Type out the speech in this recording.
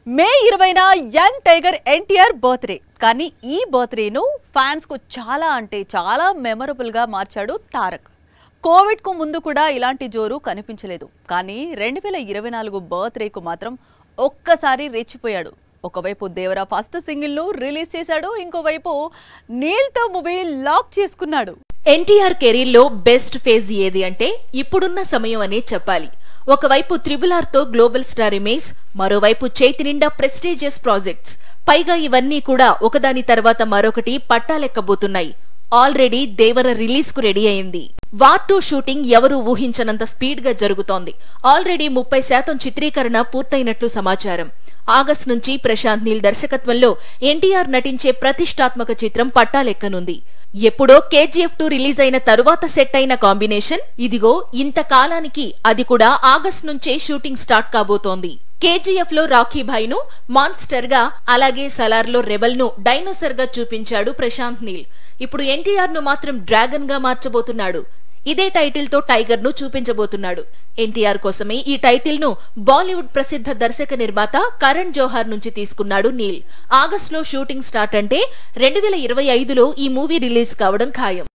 మే 20న young tiger NTR birthday. కానీ ఈ బర్త్డేను fans కు చాలా మెమరబుల్ గా మార్చాడు తారక్. కోవిడ్ కు ముందు కూడా ఇలాంటి జోరు కనిపించలేదు. కానీ 2024 బర్త్డేకు మాత్రం ఒక్కసారి రెచ్చిపోయాడు. ఒకవైపు దేవరా ఫస్ట్ సింగిల్ ను రిలీజ్ చేశాడు, ఇంకోవైపు నీల్ తో మూవీ లాక్ చేసుకున్నాడు. ఎన్టీఆర్ కెరీర్ లో బెస్ట్ ఫేజ్ ఏది అంటే ఇప్పుడున్న సమయం అనే చెప్పాలి. ఒకవైపు RRR తో గ్లోబల్ స్టార్ ఇమేజ్, మరోవైపు చేతి నిండా ప్రెస్టీజియస్ ప్రాజెక్ట్స్. పైగా ఇవన్నీ కూడా ఒకదాని తర్వాత మరొకటి పట్టాలెక్కబోతున్నాయి. ఆల్రెడీ దేవర రిలీజ్ కు రెడీ అయింది. వార్ 2 షూటింగ్ ఎవరూ ఊహించనంత స్పీడ్ గా జరుగుతోంది. ఆల్రెడీ 30% చిత్రీకరణ పూర్తయినట్లు సమాచారం. ఆగస్టు నుంచి ప్రశాంత్ నీల్ దర్శకత్వంలో ఎన్టీఆర్ నటించే ప్రతిష్టాత్మక చిత్రం పట్టాలెక్కనుంది. ఎప్పుడో KGF 2 రిలీజ్ అయిన తరువాత సెట్ అయిన కాంబినేషన్ ఇదిగో ఇంతకాలానికి అది కూడా ఆగస్టు నుంచే షూటింగ్ స్టార్ట్ కాబోతోంది. KGF లో రాఖీ భాయ్ ను మాన్స్టర్ గా, అలాగే సలార్ లో రెబల్ ను డైనోసర్ గా చూపించాడు ప్రశాంత్ నీల్. ఇప్పుడు ఎన్టీఆర్ ను మాత్రం డ్రాగన్ గా మార్చబోతున్నాడు. ఇదే టైటిల్ తో టైగర్ ను చూపించబోతున్నాడు. ఎన్టీఆర్ కోసమే ఈ టైటిల్ ను బాలీవుడ్ ప్రసిద్ధ దర్శక నిర్మాత కరణ్ జోహార్ నుంచి తీసుకున్నాడు నీల్. ఆగస్టులో షూటింగ్ స్టార్ట్ అంటే 2025లో ఈ మూవీ రిలీజ్ కావడం ఖాయం.